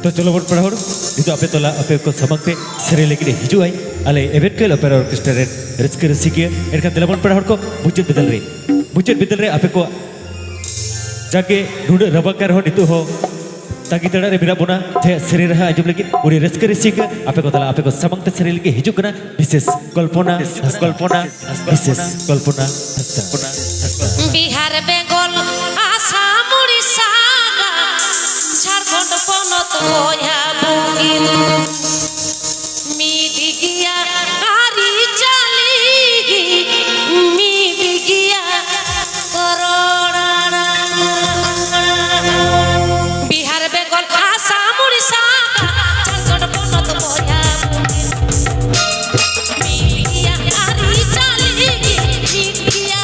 तो चलो बन पढ़ा नितो आपे तोला आपे को समंग पे सेरे लेकिन हिजू आई अले एवेंट के ओपेरा ऑर्केस्ट्रा रे रस्के रसिके एनका तेला बन पढ़ा को बुचेट बिदल रे आपे को जाके ढूंढ रबाकार हो नितो हो ताकि तड़ा रे मेरा बुना थे सेरे रहा आजम लेकिन उड़ी रस्के रसिके आपे को तला आपे को समंग ते सेरे लेके हिजू कना विशेष कल्पना बिहार बेंगल आसाम उड़ीसा झारखंड पनत होया बुगिन मिडिगिया आरी चाली मिडिगिया करोड़ा बिहार बेंगल आसाम उड़ीसा झारखंड पनत होया बुगिन मिडिगिया आरी चाली मिडिगिया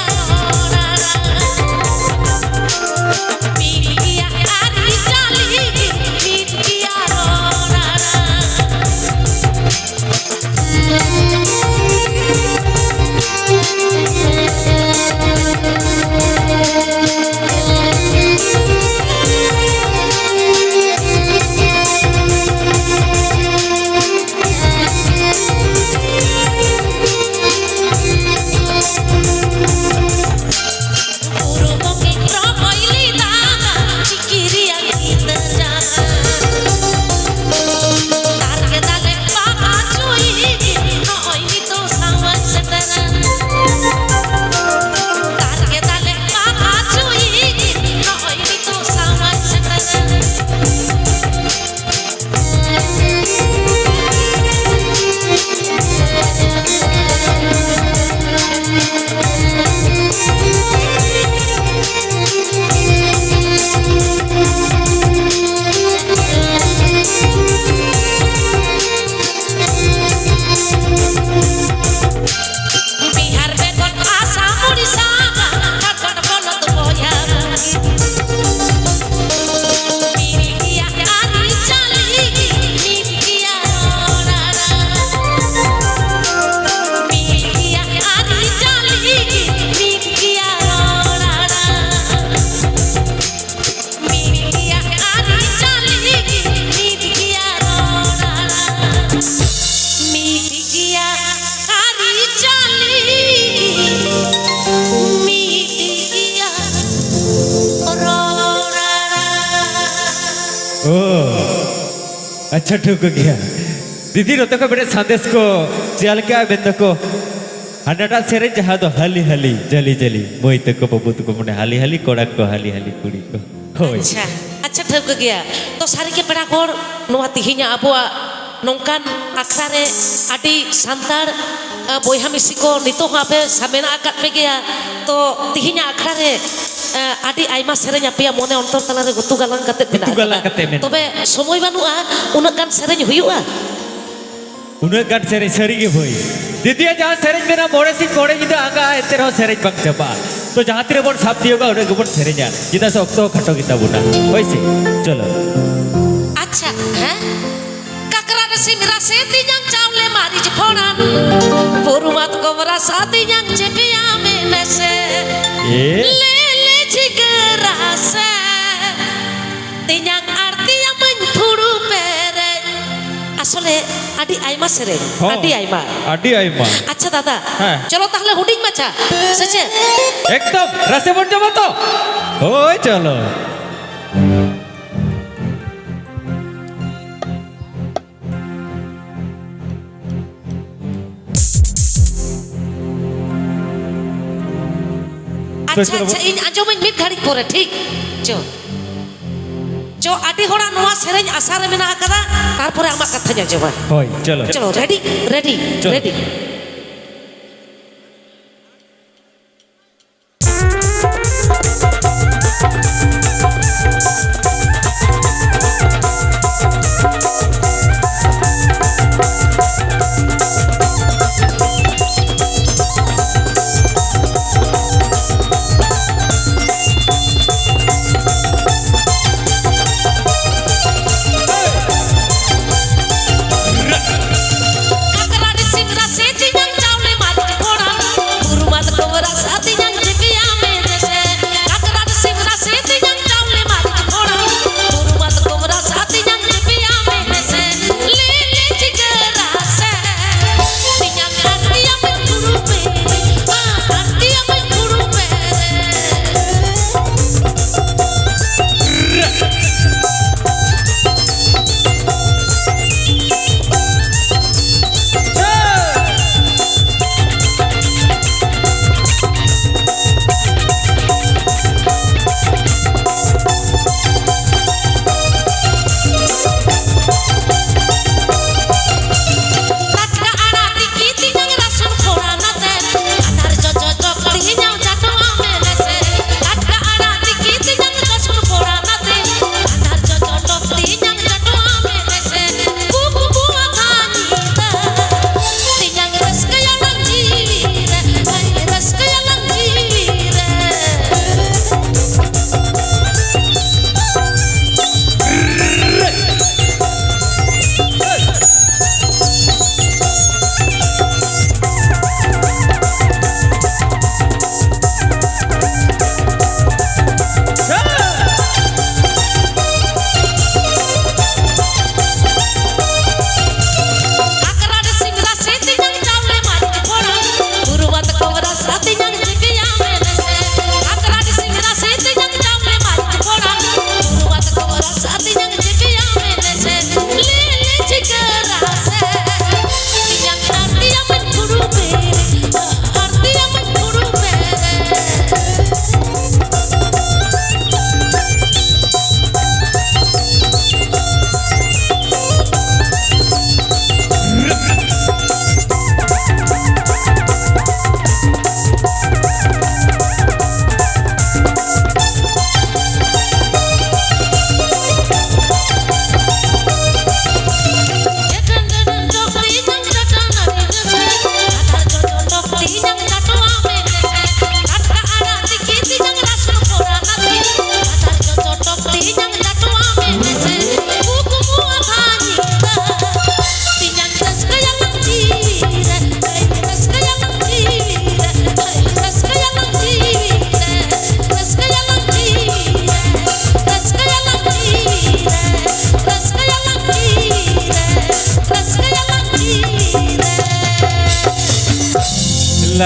अच्छा ठीक हो गया दीदी रोते को बेटे संदेश को चल क्या बेंद को हंडाटा सेरे जहाँ तो हाली हाली जली जली मोहित को बबूत को मुने हाली हाली कोड़ा को हाली हाली कुड़ी को अच्छा अच्छा ठीक हो गया तो सारी के पेड़ा कोड़ नुआ तिहिnya abuwa nongkan akhra re adi santar boyha misi ko nito ape samena akat pe gaya to tihinya akhra re adi aima serenya pia mone ontor tala re gutu galang kate mena tobe somoy banua unak kan serenya huyu'a unak kan serenya sari ge boy दीदी जहाँ सेरेज मेरा मोड़े सी कोड़े जिदा आगा इतने रहो सेरेज बंग जपा तो जहाँ तेरे बोल साफ दियोगा उन्हें गुबन सेरेज यार जिदा से ऑक्टो खटो किता बुना वैसे चलो अच्छा हैं kakra nasi mira seti yang caule mari jepona porumat kobra sati yang cepia menese lele jigerase tinyang arti yang menpuru pere asole adi aima sereng adi aima अच्छा दादा चलो ताहले हुडिंग मचा सचे एकदम रसे बन जाओ तो ओए चलो अच्छा अच्छा इन आजो में मिट घड़ी पोरे ठीक जो आदि होड़ा नवा सेरेंज आसार में ना कदा तारपरे आमा कथा जाजोबा होय चलो चलो रेडी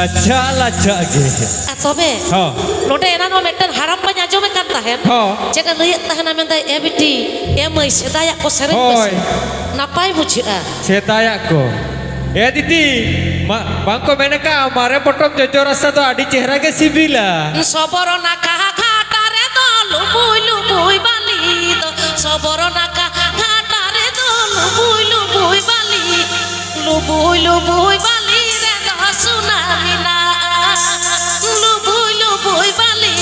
ᱞᱟᱪᱷᱟ ᱞᱟᱪᱷᱟ ᱜᱮ ᱛᱚᱵᱮ ᱦᱚᱸ ᱱᱚᱰᱮ ᱮᱱᱟᱱ ᱦᱚᱸ ᱢᱤᱫᱴᱮᱱ ᱦᱟᱲᱟᱢ ᱵᱟᱹᱧ ᱟᱸᱡᱚᱢᱮᱫ ᱠᱟᱱ ᱛᱟᱦᱮᱱ ᱦᱚᱸ ᱪᱮᱫ ᱮ ᱞᱟᱹᱭᱮᱫ ᱛᱟᱦᱮᱱᱟ ᱢᱮᱱᱫᱟᱭ ᱮ ᱵᱤᱴᱤ ᱮ ᱢᱟᱹᱭ ᱥᱮᱫᱟᱭᱟᱜ ᱠᱚ ᱥᱮᱨᱮᱧ ᱦᱳᱭ ᱯᱮᱥᱮ ᱱᱟᱯᱟᱭ ᱵᱩᱡᱷᱟᱹᱜᱼᱟ ᱥᱮᱫᱟᱭᱟᱜ ᱠᱚ ᱫᱤᱫᱤ ᱵᱟᱝᱠᱚ ᱢᱮᱱ ᱠᱟᱜᱼᱟ ᱢᱟᱨᱮ ᱯᱚᱴᱚᱢ ᱡᱚᱡᱚ ᱨᱟᱥᱟ ᱫᱚ ᱟᱹᱰᱤ ᱪᱮᱦᱨᱟ ᱜᱮ ᱥᱤᱵᱤᱞᱟ সবর নাকা ঘাটারে লুবুই লুবুই বালি সবর নাকা ঘাটারে লুবুই লুবুই বালি লুবুই লুবুই বালি রে সোনামি না লুবুই লুবুই বালি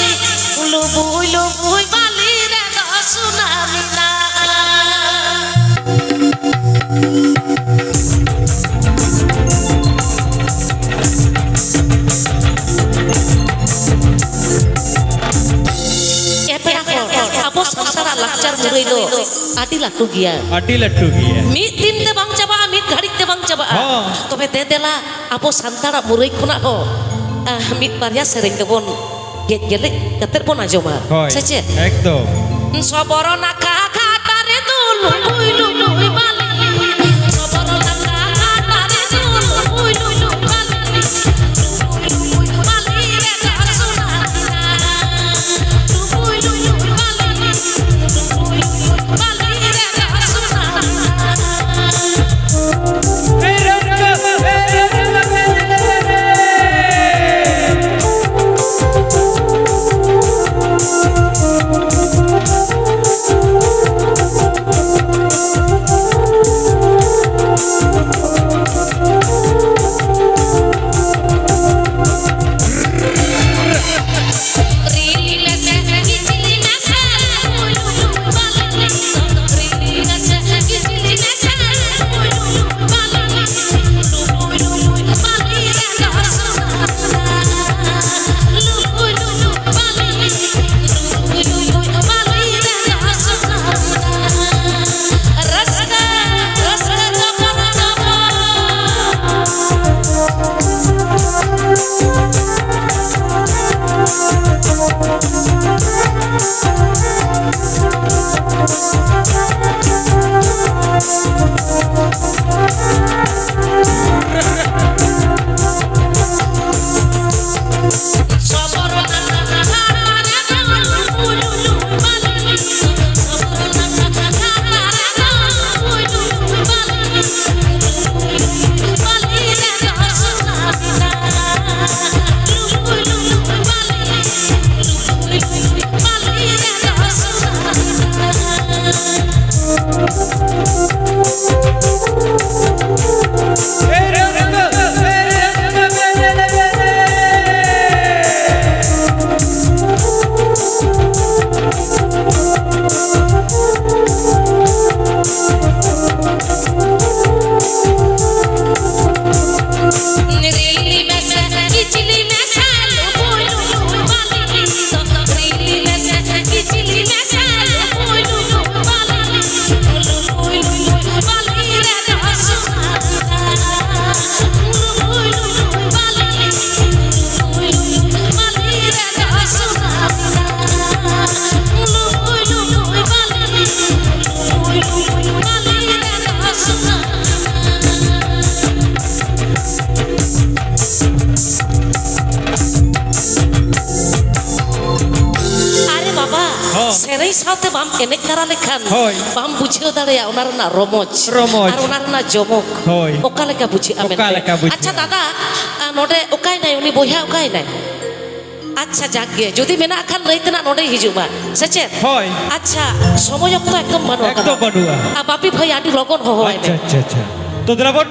লুবুই লুবুই বালি রে সোনামি না ᱟᱵᱚ ᱥᱟᱱᱛᱟᱲᱟᱜ ᱞᱟᱠᱪᱟᱨ ᱢᱩᱨᱟᱹᱭ ᱫᱚ ᱟᱹᱰᱤ ᱞᱟᱹᱴᱩ ᱜᱮᱭᱟ ᱟᱹᱰᱤ ᱞᱟᱹᱴᱩ ᱜᱮᱭᱟ ᱢᱤᱫ ᱫᱤᱱ ᱛᱮ ᱵᱟᱝ ᱪᱟᱵᱟᱜᱼᱟ ᱢᱤᱫ ᱜᱷᱟᱹᱲᱤᱡ ᱛᱮ ᱵᱟᱝ ᱪᱟᱵᱟᱜᱼᱟ ᱦᱚᱸ ᱛᱚᱵᱮ ᱫᱮᱫᱮᱞᱟ ᱟᱵᱚ ᱥᱟᱱᱛᱟᱲᱟᱜ ᱢᱩᱨᱟᱹᱭ ᱠᱷᱚᱱᱟᱜ ᱦᱚᱸ ᱢᱤᱫ ᱵᱟᱨᱭᱟ ᱥᱮᱨᱮᱧ ᱫᱚᱵᱚᱱ ᱜᱮᱡ ᱜᱮᱞᱮᱡ ᱠᱟᱛᱮᱫ ᱵᱚᱱ ᱟᱸᱡᱚᱢᱟ ᱦᱳᱭ ᱥᱮ ᱪᱮᱫ একদম সবর নাকা ঘাটারে লুবুই লুবুই বালি সবর নাকা ঘাটারে লুবুই লুবুই বালি লুবুই লুবুই বালি রে সোনামি না লুবুই লুবুই বালি লুবুই লুবুই বালি রে সোনামি ᱥᱮᱨᱮᱧ ᱥᱟᱶᱛᱮ ᱵᱟᱢ ᱮᱱᱮᱡ ᱛᱟᱨᱟ ᱞᱮᱠᱷᱟᱱ ᱦᱳᱭ ᱵᱟᱢ ᱵᱩᱡᱷᱟᱹᱣ ᱫᱟᱲᱮᱭᱟᱜᱼᱟ ᱚᱱᱟ ᱨᱮᱱᱟᱜ ᱨᱚᱢᱚᱡᱽ ᱨᱚᱢᱚᱡᱽ ᱟᱨ ᱚᱱᱟ ᱨᱮᱱᱟᱜ ᱡᱚᱢᱚᱠ ᱦᱳᱭ ᱚᱠᱟ ᱞᱮᱠᱟ ᱵᱩᱡᱷᱟᱹᱜᱼᱟ ᱢᱮᱱᱛᱮ ᱚᱠᱟ ᱞᱮᱠᱟ ᱵᱩᱡᱷᱟᱹᱜᱼᱟ ᱟᱪᱪᱷᱟ ᱫᱟᱫᱟ ᱱᱚᱰᱮ ᱚᱠᱟᱭᱱᱟᱭ ᱩᱱᱤ ᱵᱚᱭᱦᱟ ᱚᱠᱟᱭᱱᱟᱭ ᱟᱪᱪᱷᱟ ᱡᱟᱠ ᱜᱮ ᱡᱩᱫᱤ ᱢᱮᱱᱟᱜ ᱠᱷᱟᱱ ᱞᱟᱹᱭ ᱛᱮᱱᱟᱜ ᱱᱚᱰᱮ ᱦᱤᱡᱩᱜ ᱢᱟ ᱥᱮ ᱪᱮᱫ ᱦᱳᱭ ᱟᱪᱪᱷᱟ ᱥᱚᱢᱚᱭ ᱚᱠᱛᱚ ᱮᱠᱫᱚম ᱵᱟᱹᱱᱩᱜ একদম বানুয়া ᱟᱨ ᱵᱟᱯᱤ ᱵᱷᱟই ᱟᱹᱰᱤ ᱞᱚᱜᱚᱱ ᱦᱚᱦᱚᱭ আচ্ছা ᱢᱮ আচ্ছা আচ্ছা তো দ্রাবণ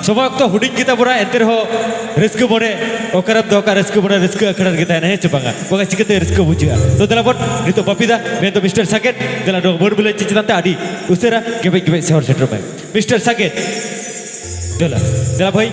সময় অক্ত হুডিং গীতা বড়া এতের হো রিস্ক বড়ে ওকারব দোকা রিস্ক বড়া রিস্ক আখড়ার গীতা না হেচ বাঙ্গা বগা চিকতে রিস্ক বুঝিয়া তো দ্রাবণ নিতো বাপিদা মে তো মিস্টার সাকেট দেলা ডো বড় বলে চিচিদাতে আডি উসেরা গেবে গেবে শহর সেন্টার মে মিস্টার সাকেট দেলা দেলা ভাই